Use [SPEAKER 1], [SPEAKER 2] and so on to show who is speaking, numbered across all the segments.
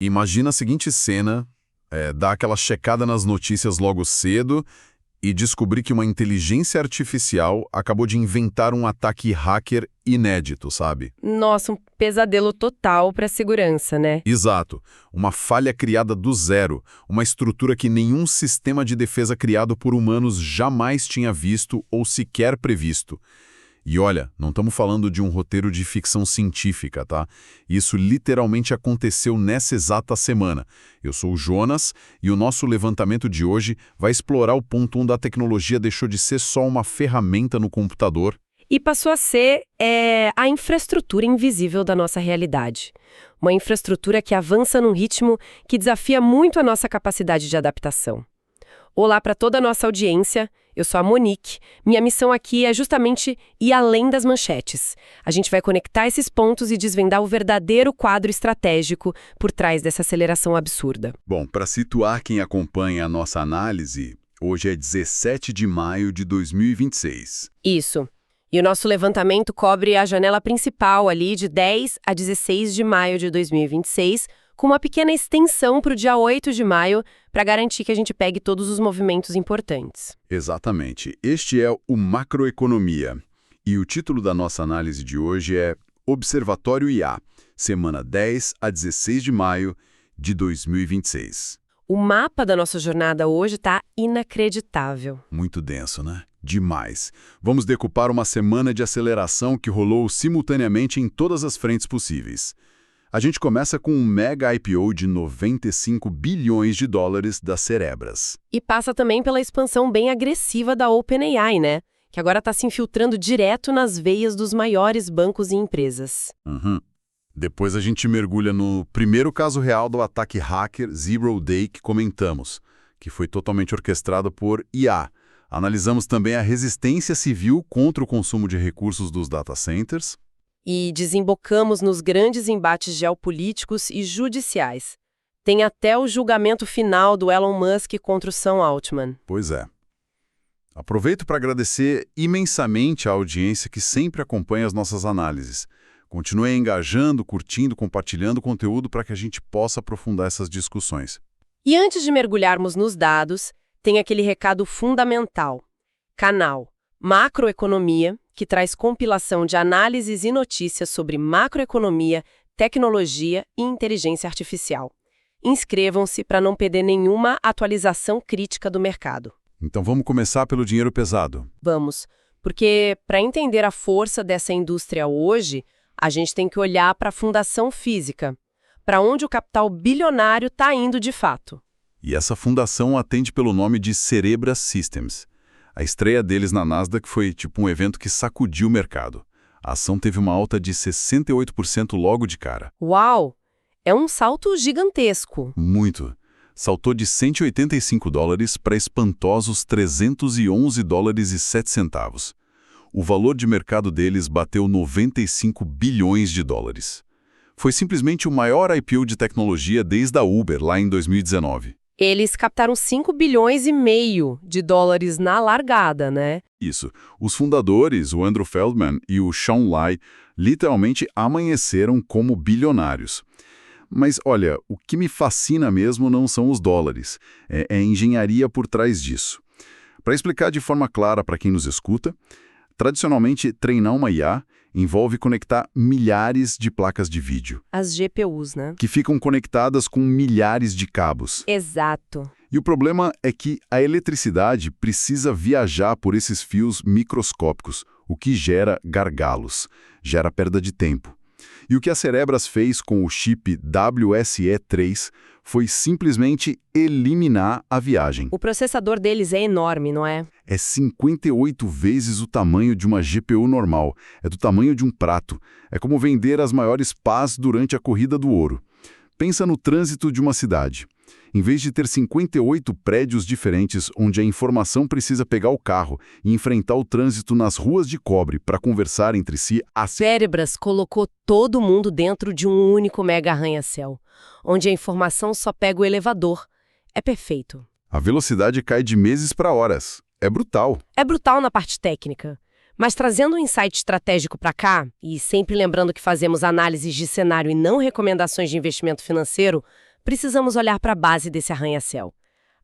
[SPEAKER 1] Imagina a seguinte cena, dar aquela checada nas notícias logo cedo e descobrir que uma inteligência artificial acabou de inventar um ataque hacker inédito, sabe?
[SPEAKER 2] Nossa, um pesadelo total para a segurança, né?
[SPEAKER 1] Exato. Uma falha criada do zero, uma estrutura que nenhum sistema de defesa criado por humanos jamais tinha visto ou sequer previsto. E olha, não estamos falando de um roteiro de ficção científica, tá? Isso literalmente aconteceu nessa exata semana. Eu sou o Jonas e o nosso levantamento de hoje vai explorar o ponto onde a tecnologia deixou de ser só uma ferramenta no computador
[SPEAKER 2] E passou a ser a infraestrutura invisível da nossa realidade. Uma infraestrutura que avança num ritmo que desafia muito a nossa capacidade de adaptação. Olá para toda a nossa audiência, eu sou a Monique. Minha missão aqui é justamente ir além das manchetes. A gente vai conectar esses pontos e desvendar o verdadeiro quadro estratégico por trás dessa aceleração absurda.
[SPEAKER 1] Bom, para situar quem acompanha a nossa análise, hoje é 17 de maio de 2026.
[SPEAKER 2] Isso. E o nosso levantamento cobre a janela principal ali de 10 a 16 de maio de 2026, com uma pequena extensão para o dia 8 de maio, para garantir que a gente pegue todos os movimentos importantes.
[SPEAKER 1] Exatamente. Este é o Macroeconomia. E o título da nossa análise de hoje é Observatório IA, semana 10 a 16 de maio de 2026.
[SPEAKER 2] O mapa da nossa jornada hoje está inacreditável.
[SPEAKER 1] Muito denso, né? Demais. Vamos decupar uma semana de aceleração que rolou simultaneamente em todas as frentes possíveis. A gente começa com um mega IPO de 95 bilhões de dólares das Cerebras.
[SPEAKER 2] E passa também pela expansão bem agressiva da OpenAI, né? Que agora está se infiltrando direto nas veias dos maiores bancos e empresas.
[SPEAKER 1] Depois a gente mergulha no primeiro caso real do ataque hacker Zero Day que comentamos, que foi totalmente orquestrado por IA. Analisamos também a resistência civil contra o consumo de recursos dos data centers.
[SPEAKER 2] E desembocamos nos grandes embates geopolíticos e judiciais. Tem até o julgamento final do Elon Musk contra o Sam Altman.
[SPEAKER 1] Pois é. Aproveito para agradecer imensamente a audiência que sempre acompanha as nossas análises. Continue engajando, curtindo, compartilhando o conteúdo para que a gente possa aprofundar essas discussões.
[SPEAKER 2] E antes de mergulharmos nos dados, tem aquele recado fundamental. Canal Macroeconomia, que traz compilação de análises e notícias sobre macroeconomia, tecnologia e inteligência artificial. Inscrevam-se para não perder nenhuma atualização crítica do mercado.
[SPEAKER 1] Então vamos começar pelo dinheiro pesado.
[SPEAKER 2] Vamos, porque para entender a força dessa indústria hoje, a gente tem que olhar para a fundação física, para onde o capital bilionário está indo de fato.
[SPEAKER 1] E essa fundação atende pelo nome de Cerebras Systems. A estreia deles na Nasdaq foi tipo um evento que sacudiu o mercado. A ação teve uma alta de 68% logo de cara.
[SPEAKER 2] Uau! É um salto gigantesco.
[SPEAKER 1] Muito. Saltou de 185 dólares para espantosos 311 dólares e 7 centavos. O valor de mercado deles bateu 95 bilhões de dólares. Foi simplesmente o maior IPO de tecnologia desde a Uber, lá em 2019.
[SPEAKER 2] Eles captaram 5 bilhões e meio de dólares na largada, né?
[SPEAKER 1] Isso. Os fundadores, o Andrew Feldman e o Sean Lai, literalmente amanheceram como bilionários. Mas, olha, o que me fascina mesmo não são os dólares. É a engenharia por trás disso. Para explicar de forma clara para quem nos escuta, tradicionalmente, treinar uma IA envolve conectar milhares de placas de vídeo.
[SPEAKER 2] As GPUs, né?
[SPEAKER 1] Que ficam conectadas com milhares de cabos.
[SPEAKER 2] Exato.
[SPEAKER 1] E o problema é que a eletricidade precisa viajar por esses fios microscópicos, o que gera gargalos, gera perda de tempo. E o que a Cerebras fez com o chip WSE3 foi simplesmente eliminar a viagem.
[SPEAKER 2] O processador deles é enorme, não é?
[SPEAKER 1] É 58 vezes o tamanho de uma GPU normal. É do tamanho de um prato. É como vender as maiores pás durante a corrida do ouro. Pensa no trânsito de uma cidade. Em vez de ter 58 prédios diferentes onde a informação precisa pegar o carro e enfrentar o trânsito nas ruas de cobre para conversar entre si, a
[SPEAKER 2] Cerebras colocou todo mundo dentro de um único mega arranha-céu, onde a informação só pega o elevador. É perfeito.
[SPEAKER 1] A velocidade cai de meses para horas. É brutal.
[SPEAKER 2] É brutal na parte técnica. Mas trazendo um insight estratégico para cá, e sempre lembrando que fazemos análises de cenário e não recomendações de investimento financeiro, precisamos olhar para a base desse arranha-céu.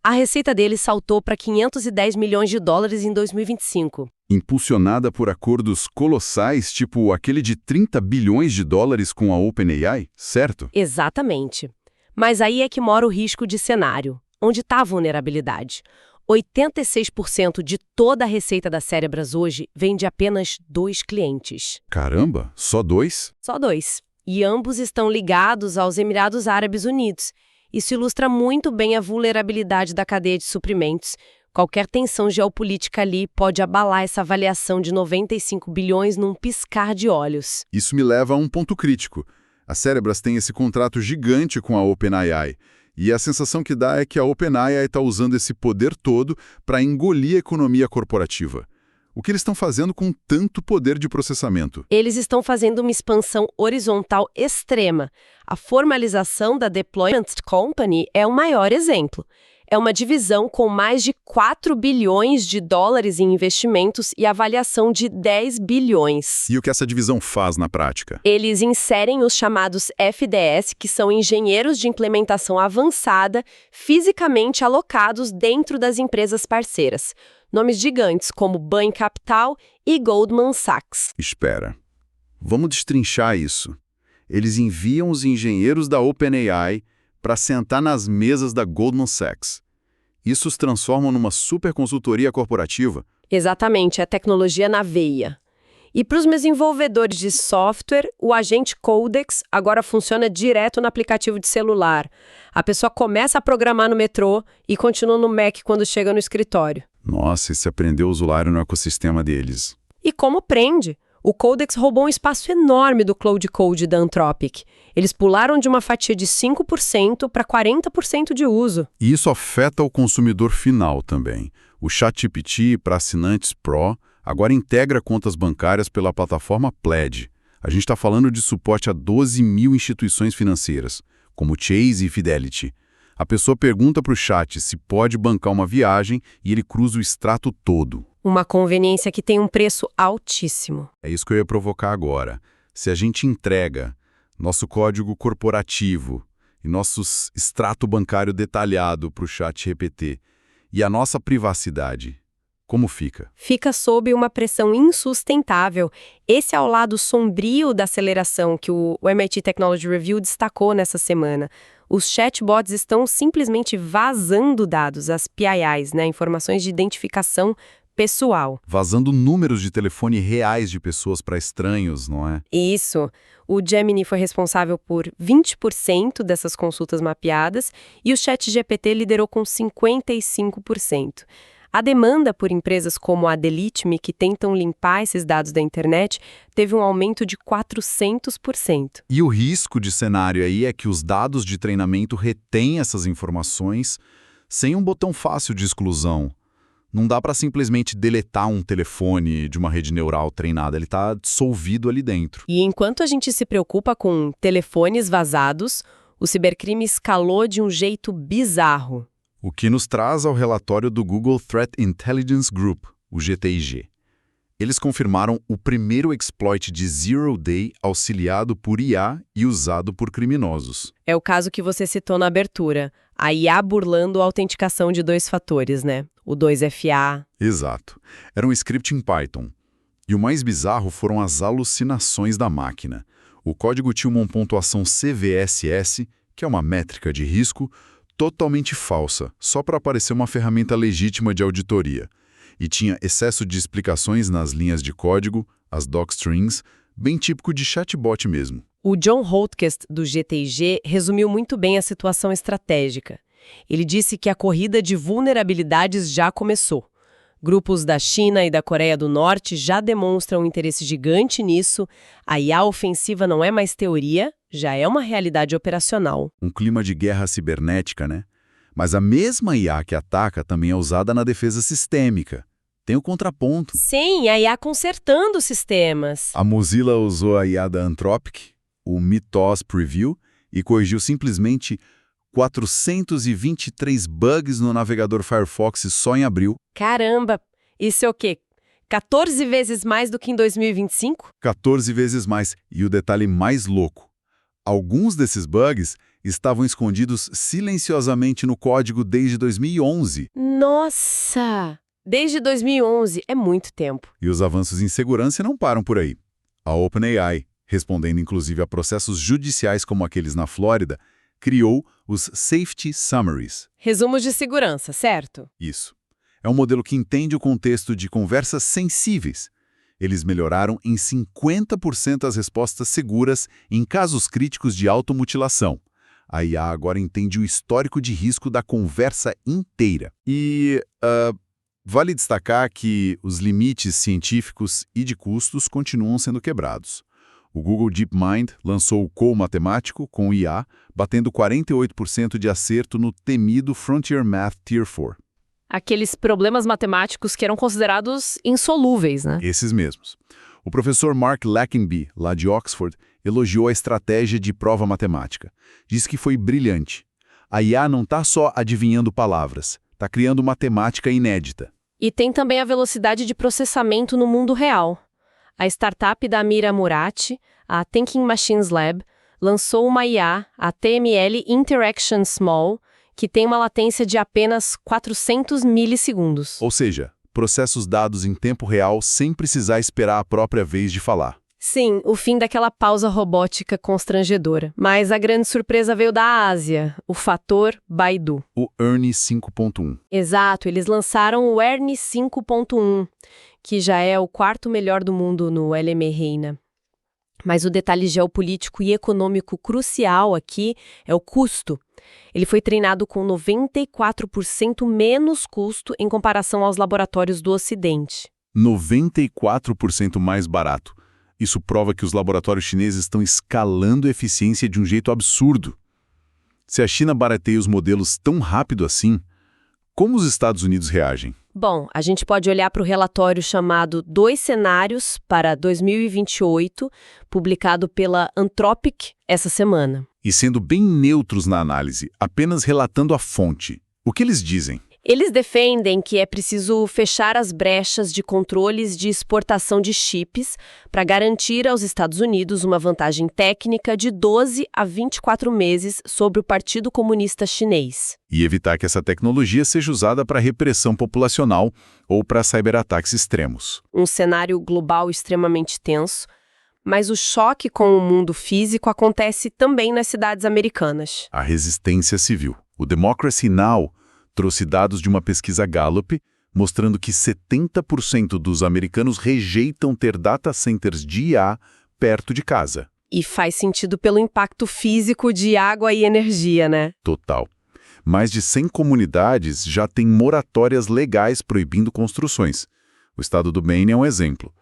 [SPEAKER 2] A receita deles saltou para 510 milhões de dólares em 2025.
[SPEAKER 1] Impulsionada por acordos colossais, tipo aquele de 30 bilhões de dólares com a OpenAI, certo?
[SPEAKER 2] Exatamente. Mas aí é que mora o risco de cenário, onde está a vulnerabilidade. 86% de toda a receita da Cerebras hoje vem de apenas 2 clientes.
[SPEAKER 1] Caramba, só 2?
[SPEAKER 2] Só 2. E ambos estão ligados aos Emirados Árabes Unidos. Isso ilustra muito bem a vulnerabilidade da cadeia de suprimentos. Qualquer tensão geopolítica ali pode abalar essa avaliação de 95 bilhões num piscar de olhos.
[SPEAKER 1] Isso me leva a um ponto crítico. A Cerebras tem esse contrato gigante com a OpenAI. E a sensação que dá é que a OpenAI está usando esse poder todo para engolir a economia corporativa. O que eles estão fazendo com tanto poder de processamento?
[SPEAKER 2] Eles estão fazendo uma expansão horizontal extrema. A formalização da Deployment Company é o maior exemplo. É uma divisão com mais de 4 bilhões de dólares em investimentos e avaliação de 10 bilhões.
[SPEAKER 1] E o que essa divisão faz na prática?
[SPEAKER 2] Eles inserem os chamados FDS, que são engenheiros de implementação avançada, fisicamente alocados dentro das empresas parceiras. Nomes gigantes como Bain Capital e Goldman Sachs.
[SPEAKER 1] Espera. Vamos destrinchar isso. Eles enviam os engenheiros da OpenAI para sentar nas mesas da Goldman Sachs. Isso os transforma numa super consultoria corporativa?
[SPEAKER 2] Exatamente, é tecnologia na veia. E para os desenvolvedores de software, o agente Codex agora funciona direto no aplicativo de celular. A pessoa começa a programar no metrô e continua no Mac quando chega no escritório.
[SPEAKER 1] Nossa, e se aprender o usuário no ecossistema deles?
[SPEAKER 2] E como prende? O Codex roubou um espaço enorme do Cloud Code da Anthropic. Eles pularam de uma fatia de 5% para 40% de uso.
[SPEAKER 1] E isso afeta o consumidor final também. O ChatGPT para assinantes Pro agora integra contas bancárias pela plataforma Plaid. A gente está falando de suporte a 12 mil instituições financeiras, como Chase e Fidelity. A pessoa pergunta para o chat se pode bancar uma viagem e ele cruza o extrato todo.
[SPEAKER 2] Uma conveniência que tem um preço altíssimo.
[SPEAKER 1] É isso que eu ia provocar agora. Se a gente entrega nosso código corporativo e nosso extrato bancário detalhado para o ChatGPT e a nossa privacidade, como fica?
[SPEAKER 2] Fica sob uma pressão insustentável. Esse é o lado sombrio da aceleração que o MIT Technology Review destacou nessa semana. Os chatbots estão simplesmente vazando dados, as PIIs, né, informações de identificação pessoal.
[SPEAKER 1] Vazando números de telefone reais de pessoas para estranhos, não é?
[SPEAKER 2] Isso. O Gemini foi responsável por 20% dessas consultas mapeadas e o ChatGPT liderou com 55%. A demanda por empresas como a Delete.me, que tentam limpar esses dados da internet, teve um aumento de 400%.
[SPEAKER 1] E o risco de cenário aí é que os dados de treinamento retêm essas informações sem um botão fácil de exclusão. Não dá para simplesmente deletar um telefone de uma rede neural treinada, ele está dissolvido ali dentro.
[SPEAKER 2] E enquanto a gente se preocupa com telefones vazados, o cibercrime escalou de um jeito bizarro.
[SPEAKER 1] O que nos traz ao relatório do Google Threat Intelligence Group, o GTIG. Eles confirmaram o primeiro exploit de Zero Day auxiliado por IA e usado por criminosos.
[SPEAKER 2] É o caso que você citou na abertura, a IA burlando a autenticação de 2 fatores, né? O 2FA.
[SPEAKER 1] Exato. Era um script em Python. E o mais bizarro foram as alucinações da máquina. O código tinha uma pontuação CVSS, que é uma métrica de risco, totalmente falsa, só para parecer uma ferramenta legítima de auditoria. E tinha excesso de explicações nas linhas de código, as docstrings, bem típico de chatbot mesmo.
[SPEAKER 2] O John Holtquist, do GTIG, resumiu muito bem a situação estratégica. Ele disse que a corrida de vulnerabilidades já começou. Grupos da China e da Coreia do Norte já demonstram um interesse gigante nisso. A IA ofensiva não é mais teoria, já é uma realidade operacional.
[SPEAKER 1] Um clima de guerra cibernética, né? Mas a mesma IA que ataca também é usada na defesa sistêmica. Tem o contraponto.
[SPEAKER 2] Sim, a IA consertando sistemas.
[SPEAKER 1] A Mozilla usou a IA da Anthropic, o Mythos Preview, e corrigiu simplesmente 423 bugs no navegador Firefox só em abril.
[SPEAKER 2] Caramba! Isso é o quê? 14 vezes mais do que em 2025?
[SPEAKER 1] 14 vezes mais. E o detalhe mais louco: alguns desses bugs estavam escondidos silenciosamente no código desde 2011.
[SPEAKER 2] Nossa! Desde 2011, é muito tempo.
[SPEAKER 1] E os avanços em segurança não param por aí. A OpenAI, respondendo inclusive a processos judiciais como aqueles na Flórida, criou os Safety Summaries.
[SPEAKER 2] Resumos de segurança, certo?
[SPEAKER 1] Isso. É um modelo que entende o contexto de conversas sensíveis. Eles melhoraram em 50% as respostas seguras em casos críticos de automutilação. A IA agora entende o histórico de risco da conversa inteira. E vale destacar que os limites científicos e de custos continuam sendo quebrados. O Google DeepMind lançou o Cole matemático com IA, batendo 48% de acerto no temido Frontier Math Tier 4.
[SPEAKER 2] Aqueles problemas matemáticos que eram considerados insolúveis, né?
[SPEAKER 1] Esses mesmos. O professor Mark Lackenby, lá de Oxford, elogiou a estratégia de prova matemática. Diz que foi brilhante. A IA não está só adivinhando palavras, está criando matemática inédita.
[SPEAKER 2] E tem também a velocidade de processamento no mundo real. A startup da Amira Murati, a Thinking Machines Lab, lançou uma IA, a TML Interaction Small, que tem uma latência de apenas 400 milissegundos.
[SPEAKER 1] Ou seja, processa os dados em tempo real sem precisar esperar a própria vez de falar.
[SPEAKER 2] Sim, o fim daquela pausa robótica constrangedora. Mas a grande surpresa veio da Ásia, o fator Baidu.
[SPEAKER 1] O ERNIE 5.1.
[SPEAKER 2] Exato, eles lançaram o ERNIE 5.1, que já é o quarto melhor do mundo no LM Reina. Mas o detalhe geopolítico e econômico crucial aqui é o custo. Ele foi treinado com 94% menos custo em comparação aos laboratórios do Ocidente.
[SPEAKER 1] 94% mais barato. Isso prova que os laboratórios chineses estão escalando a eficiência de um jeito absurdo. Se a China barateia os modelos tão rápido assim, como os Estados Unidos reagem?
[SPEAKER 2] Bom, a gente pode olhar para o relatório chamado Dois Cenários para 2028, publicado pela Anthropic essa semana.
[SPEAKER 1] E sendo bem neutros na análise, apenas relatando a fonte. O que eles dizem?
[SPEAKER 2] Eles defendem que é preciso fechar as brechas de controles de exportação de chips para garantir aos Estados Unidos uma vantagem técnica de 12 a 24 meses sobre o Partido Comunista Chinês.
[SPEAKER 1] E evitar que essa tecnologia seja usada para repressão populacional ou para cyberataques extremos.
[SPEAKER 2] Um cenário global extremamente tenso, mas o choque com o mundo físico acontece também nas cidades americanas.
[SPEAKER 1] A resistência civil. O Democracy Now! Trouxe dados de uma pesquisa Gallup mostrando que 70% dos americanos rejeitam ter data centers de IA perto de casa.
[SPEAKER 2] E faz sentido pelo impacto físico de água e energia, né?
[SPEAKER 1] Total. Mais de 100 comunidades já têm moratórias legais proibindo construções. O estado do Maine é um exemplo.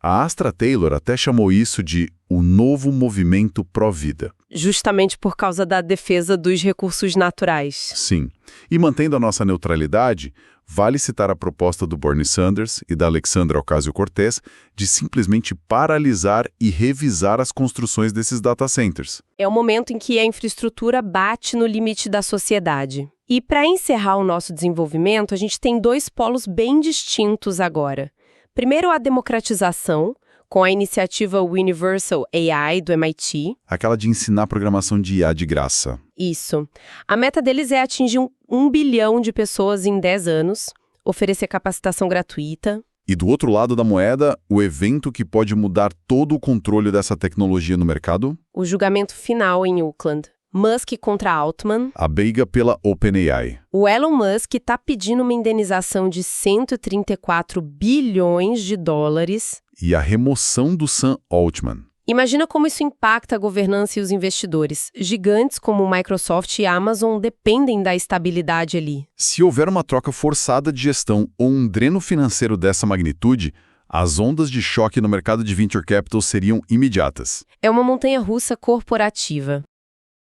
[SPEAKER 1] A Astra Taylor até chamou isso de o novo movimento pró-vida.
[SPEAKER 2] Justamente por causa da defesa dos recursos naturais.
[SPEAKER 1] Sim. E mantendo a nossa neutralidade, vale citar a proposta do Bernie Sanders e da Alexandra Ocasio-Cortez de simplesmente paralisar e revisar as construções desses data centers.
[SPEAKER 2] É o momento em que a infraestrutura bate no limite da sociedade. E para encerrar o nosso desenvolvimento, a gente tem dois polos bem distintos agora. Primeiro, a democratização, com a iniciativa Universal AI do MIT.
[SPEAKER 1] Aquela de ensinar programação de IA de graça.
[SPEAKER 2] Isso. A meta deles é atingir 1 bilhão de pessoas em 10 anos, oferecer capacitação gratuita.
[SPEAKER 1] E do outro lado da moeda, o evento que pode mudar todo o controle dessa tecnologia no mercado?
[SPEAKER 2] O julgamento final em Oakland. Musk contra Altman.
[SPEAKER 1] A briga pela OpenAI.
[SPEAKER 2] O Elon Musk está pedindo uma indenização de 134 bilhões de dólares.
[SPEAKER 1] E a remoção do Sam Altman.
[SPEAKER 2] Imagina como isso impacta a governança e os investidores. Gigantes como Microsoft e Amazon dependem da estabilidade ali.
[SPEAKER 1] Se houver uma troca forçada de gestão ou um dreno financeiro dessa magnitude, as ondas de choque no mercado de venture capital seriam imediatas.
[SPEAKER 2] É uma montanha-russa corporativa.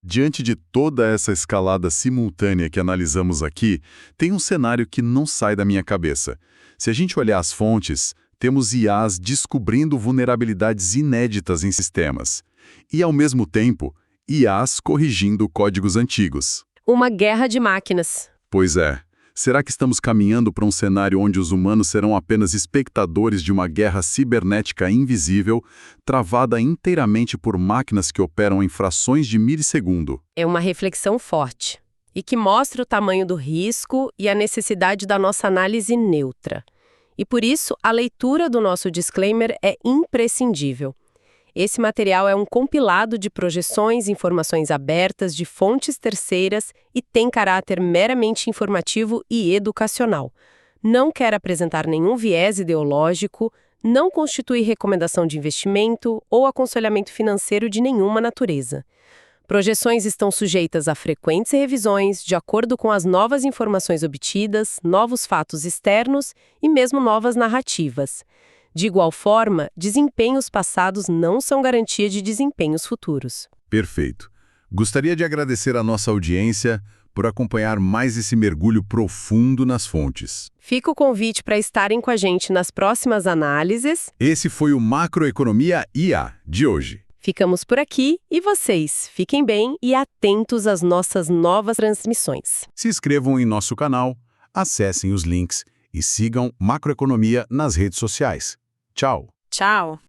[SPEAKER 1] Diante de toda essa escalada simultânea que analisamos aqui, tem um cenário que não sai da minha cabeça. Se a gente olhar as fontes, temos IAs descobrindo vulnerabilidades inéditas em sistemas. E, ao mesmo tempo, IAs corrigindo códigos antigos.
[SPEAKER 2] Uma guerra de máquinas.
[SPEAKER 1] Pois é. Será que estamos caminhando para um cenário onde os humanos serão apenas espectadores de uma guerra cibernética invisível, travada inteiramente por máquinas que operam em frações de milissegundo?
[SPEAKER 2] É uma reflexão forte e que mostra o tamanho do risco e a necessidade da nossa análise neutra. E por isso, a leitura do nosso disclaimer é imprescindível. Esse material é um compilado de projeções e informações abertas de fontes terceiras e tem caráter meramente informativo e educacional. Não quer apresentar nenhum viés ideológico, não constitui recomendação de investimento ou aconselhamento financeiro de nenhuma natureza. Projeções estão sujeitas a frequentes revisões de acordo com as novas informações obtidas, novos fatos externos e mesmo novas narrativas. De igual forma, desempenhos passados não são garantia de desempenhos futuros.
[SPEAKER 1] Perfeito. Gostaria de agradecer à nossa audiência por acompanhar mais esse mergulho profundo nas fontes.
[SPEAKER 2] Fica o convite para estarem com a gente nas próximas análises.
[SPEAKER 1] Esse foi o Macroeconomia IA de hoje.
[SPEAKER 2] Ficamos por aqui e vocês fiquem bem e atentos às nossas novas transmissões.
[SPEAKER 1] Se inscrevam em nosso canal, acessem os links e sigam Macroeconomia nas redes sociais. Tchau!
[SPEAKER 2] Tchau!